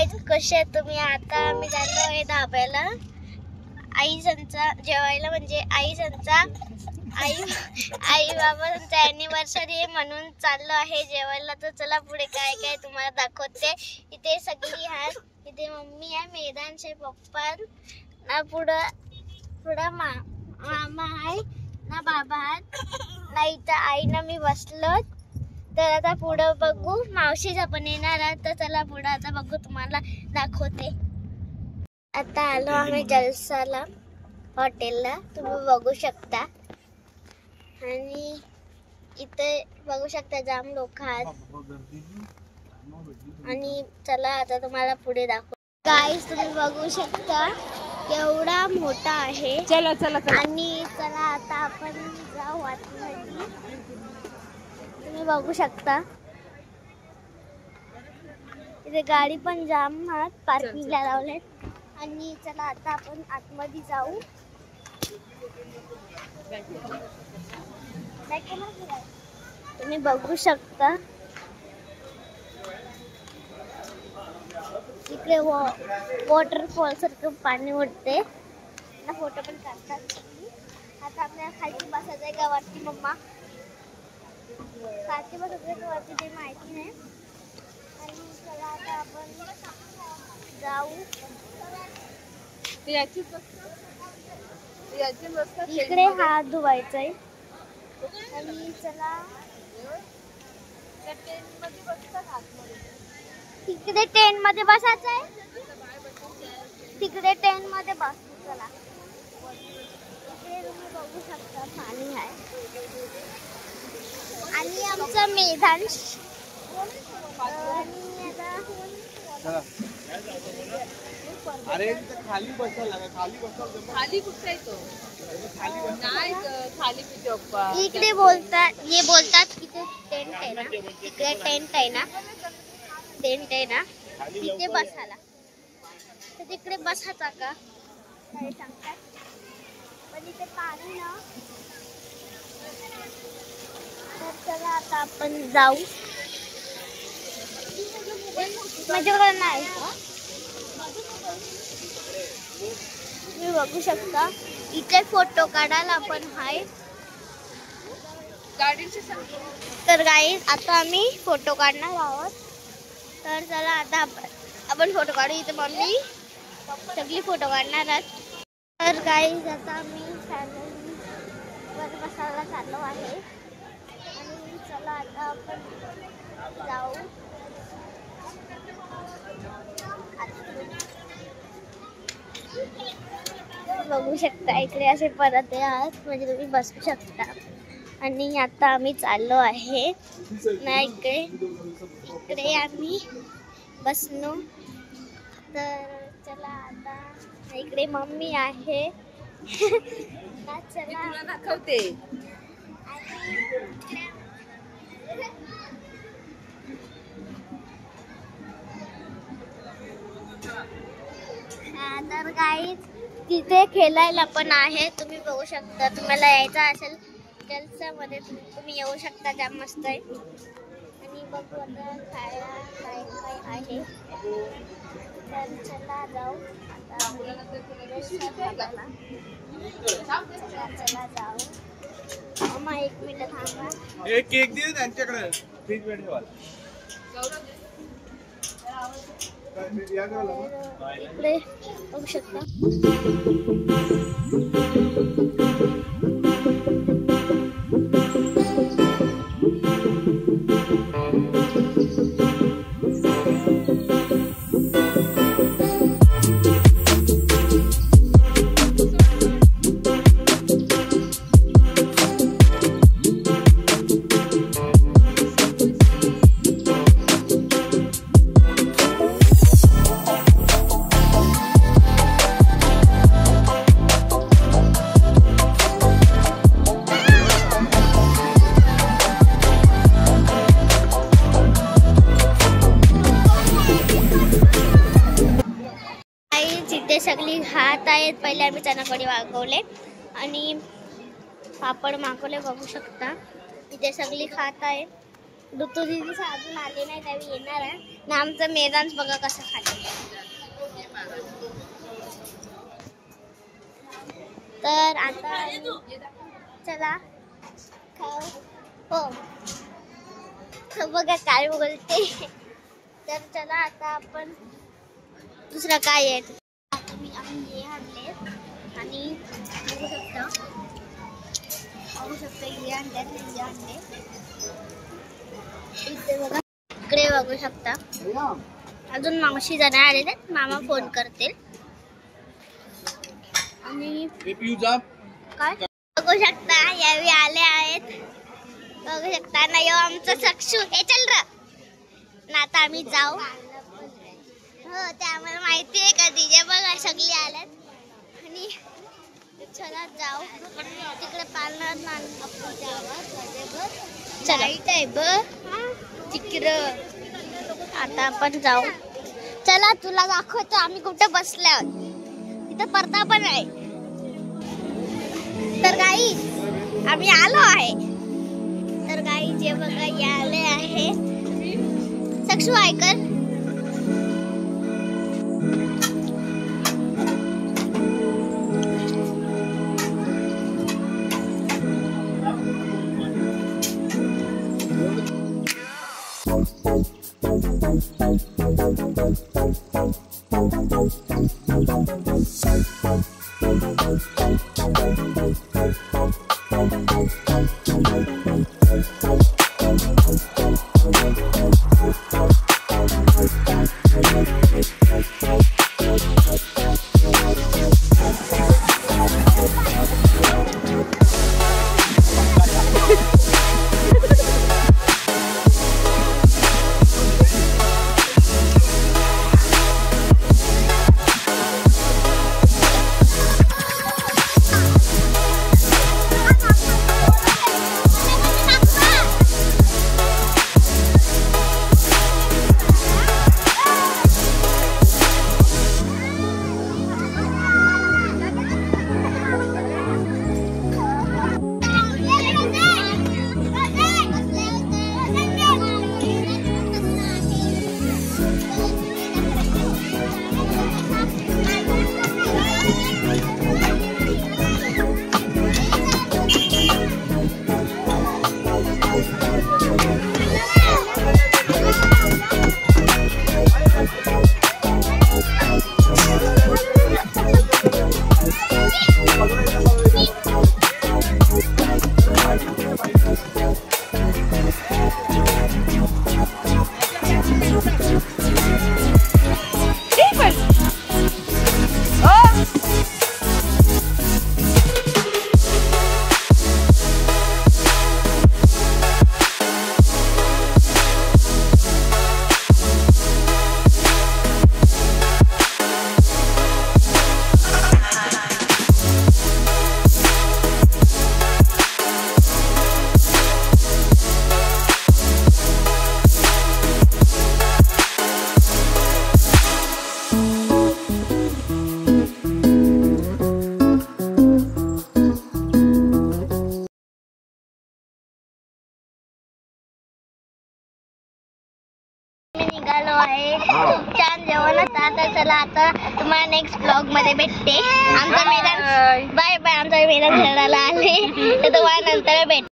Guys, कसे आहेत तुम्ही? आता आम्ही चाललो आहे धाब्याला आई संचा जेवायला, म्हणजे आई बाबांचा अॅनिव्हर्सरी आहे म्हणून चाललो आहे जेवायला. तर चला पुढे काय काय तुम्हाला दाखवते. इथे सगळी आहेत, इथे मम्मी आहे, मैदानचे पप्पा ना, पुढं मामा आहे ना, बाबा ना, इथं आई ना मी बसलो. तर आता पुढं बघू, मावशीचा पण येणार आहे. तर चला पुढं आता बघू, तुम्हाला दाखवते. आता आलो आम्ही जलसाला हॉटेलला, तुम्ही बघू शकता. आणि इथे बघू शकता जाम लोक आहेत. आणि चला आता तुम्हाला पुढे दाखव. गाईस, तुम्ही बघू शकता केवढा मोठा आहे. चला चला चला. आणि चला आता आपण जाऊ आतमध्ये. तुम्ही बघू शकता इथे गाडी पण जाम आहेत, पार्किंगला लावलेत. आणि चला आता आपण आतमध्ये जाऊ. तुम्ही बघू शकता इकडे वॉटरफॉल सारखं पाणी उडते ना, फोटो पण काढतात. आता आपल्याला खालती बसायचं आहे का वरती? मम्मा खालती बसायचं का वरती ते माहिती नाही. आणि चला आता आपण जाऊ. इकडे हात धुवायचा आहे. आणि चला तिकडे टेंट मध्ये बसायचं आहे, तिकडे टेंट मध्ये बसू. चला इकडे तुम्ही बघू शकता पाणी आहे. आणि आमचं मैदान. अरे खाली बसायला खाली कुठे येतो? खाली इकडे बोलतात की ते टेंट आहे ना, इकडे टेंट आहे ना, टेंट आहे ना, तिथे बसायला. तर तिकडे बसायचा का काय सांगतात. पण इथे पाणी ना. तर चला आता आपण जाऊ. माझ्याकडे नाही. तुम्ही बघू शकता इथे फोटो काढायला पण आहे. तर गाईज, आता आम्ही फोटो काढणार आहोत. तर चला आता आपण फोटो काढू. इथे मम्मी सगळी फोटो काढणार आहात. तर गाईज, आता आम्ही वर बसायला चाललो आहे. आणि चला आता आपण जाऊ. बघू शकता इकडे असे परत आहेत, म्हणजे तुम्ही बसू शकता. आणि आता आम्ही चाललो आहे ना, इकडे आम्ही बसलो. तर चला आता इकडे मम्मी आहे ना. चला दाखवते. तर गाईज, तिथे खेळायला पण आहे. तुम्ही बघू शकता. तुम्हाला यायचं असेल जलसामध्ये तुम्ही येऊ शकता, जाम मस्त आहे. आणि बघू आता खायला काय काय आहे. तर चला जाऊ आता. चला जाऊ. मम्मा 1 मिनिट थांबा. एक केक दे त्यांच्याकडे, फ्रीज मध्ये ठेवा. इकडे बघू शकता. इथे सगळी हात आहेत. पहिले आम्ही चणाकडी वागवले आणि पापड मागवले. बघू शकता इथे सगळी खात आहेत. ऋतू दीदी अजून आले नाही, त्यावेळी येणार आहे ना. आमचं मैदान बघा कसं खाली. तर आता चला खाऊ. हो बघा काय बोलते. तर चला आता आपण दुसरं काय आहे. आता आम्ही हे आणले आणि बघू शकता हे आणले. इथे बघा, इकडे बघू शकता. अजून मावशी जण आलेले, मामा फोन करतील. आणि काय बघू शकता यावेळी आले आहेत. बघू शकता ना, यो आमचं सक्षू. हे चल र ना, आता आम्ही जाऊ. हो ते आम्हाला माहिती आहे का, तिचे बघा सगळी आल्यात. आणि चला जाऊ तिकडे पालनात. चला आहे तिकडं. आता आपण जाऊ. चला तुला दाखवतो आम्ही कुठे बसले आहोत. तिथं पडदा पण आहे. तर गाई आम्ही आलो आहे. तर गाई जे बघा हे आले आहे. सक्षू ऐकर. निघालो आहे. खूप छान जेवण होतं. आता चला आता तुम्हाला नेक्स्ट ब्लॉग मध्ये भेटते. आमचा मैदान बाय बाय. आमचा मैदान खेळायला आले तर तुम्हाला नंतर भेट.